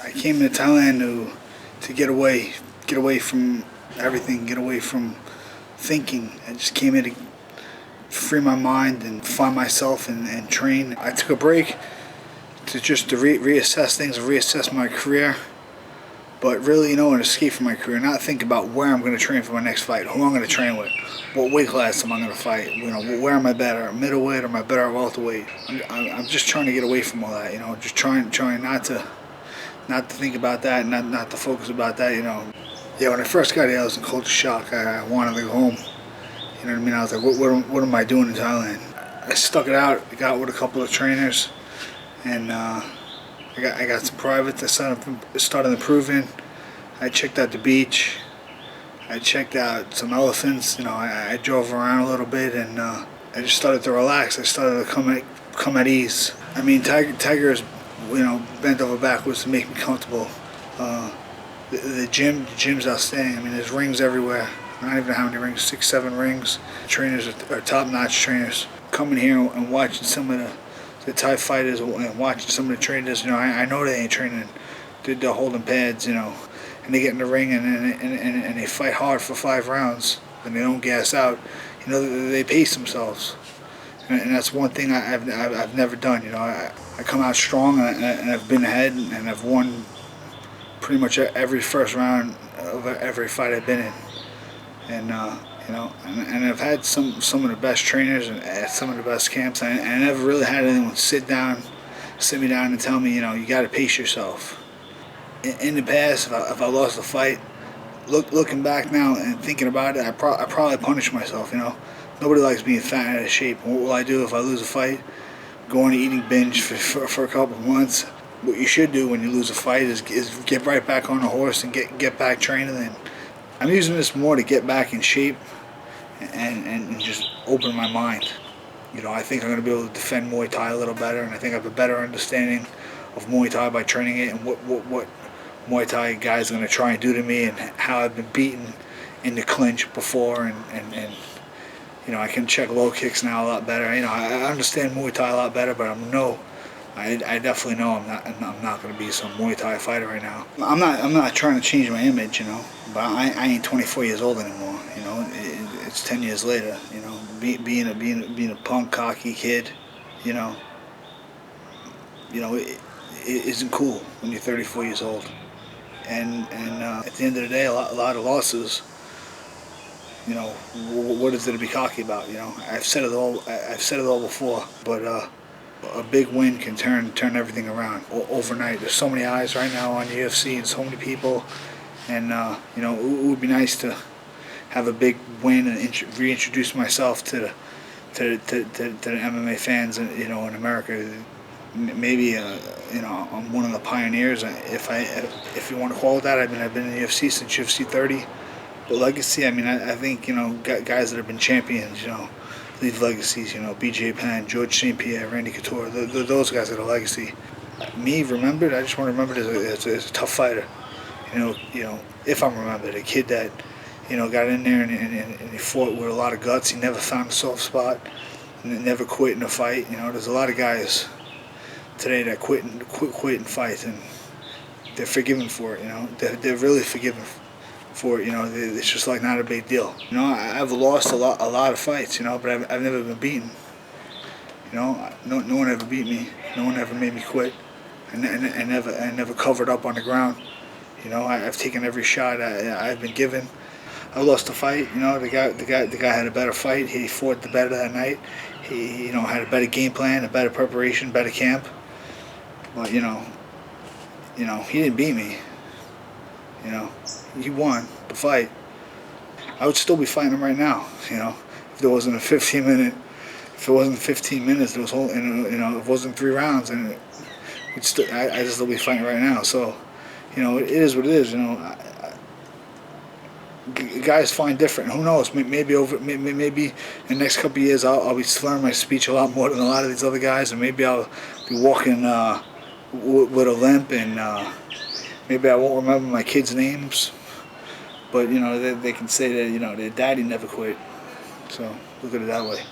I came to Thailand to get away from everything, get away from thinking. I just came here to free my mind and find myself and train. I took a break to reassess things, reassess my career, but really, an escape from my career. Not think about where I'm going to train for my next fight, who I'm going to train with, what weight class am I going to fight, where am I better, middleweight or am I better at welterweight. I'm just trying to get away from all that, just trying not to think about that, not to focus about that, Yeah, when I first got here, I was in culture shock. I wanted to go home. You know what I mean? I was like, what am I doing in Thailand? I stuck it out. I got with a couple of trainers, and I got some privates. I started improving. I checked out the beach. I checked out some elephants. I drove around a little bit, and I just started to relax. I started to come at ease. I mean, Tiger's bent over backwards to make me comfortable. The gym's outstanding. I mean, there's rings everywhere. I don't even know how many rings, 6, 7 rings. Trainers are top-notch trainers. Coming here and watching some of the Thai fighters and watching some of the trainers, I know they ain't training. They're holding pads, and they get in the ring and they fight hard for 5 rounds and they don't gas out. They pace themselves. And that's one thing I've never done. I come out strong and I've been ahead and I've won pretty much every first round of every fight I've been in. And and I've had some of the best trainers and at some of the best camps. I never really had anyone sit me down and tell me, you got to pace yourself. In the past, if I lost a fight, looking back now and thinking about it, I probably punished myself. Nobody likes being fat and out of shape. What will I do if I lose a fight? Go on an eating binge for a couple of months. What you should do when you lose a fight is get right back on the horse and get back training. And I'm using this more to get back in shape and just open my mind. I think I'm going to be able to defend Muay Thai a little better, and I think I have a better understanding of Muay Thai by training it and what Muay Thai guys are going to try and do to me and how I've been beaten in the clinch before and I can check low kicks now a lot better. I understand Muay Thai a lot better, but I definitely know I'm not going to be some Muay Thai fighter right now. I'm not trying to change my image, but I ain't 24 years old anymore. It's 10 years later. Being a punk, cocky kid, it isn't cool when you're 34 years old. And at the end of the day, a lot of losses. What is there to be cocky about? I've said it all before, but a big win can turn everything around overnight. There's so many eyes right now on UFC and so many people, and it would be nice to have a big win and reintroduce myself to the MMA fans, in America. Maybe I'm one of the pioneers, if you want to call it that. I've been in the UFC since UFC 30. But legacy, I think, guys that have been champions, leave legacies, BJ Penn, George St. Pierre, Randy Couture, those guys are the legacy. Me, remembered, I just want to remember as a tough fighter. If I'm remembered, a kid that, got in there and he fought with a lot of guts. He never found a soft spot, and never quit in a fight. There's a lot of guys today that quit and fight, and they're forgiven for it. They're really forgiven for it. It's just like not a big deal. I've lost a lot of fights, but I've never been beaten. No one ever beat me. No one ever made me quit. I never covered up on the ground. I've taken every shot I've been given. I lost a fight. The guy had a better fight. He fought the better that night. He had a better game plan, a better preparation, better camp. But he didn't beat me. He won the fight. I would still be fighting him right now. If there wasn't a 15 minute, if it wasn't 15 minutes, it was whole. It wasn't 3 rounds, and I'd still be fighting right now. So, it is what it is. Guys find different. Who knows? Maybe in the next couple of years, I'll be slurring my speech a lot more than a lot of these other guys, and maybe I'll be walking with a limp, and maybe I won't remember my kids' names. But they can say that their daddy never quit. So look at it that way.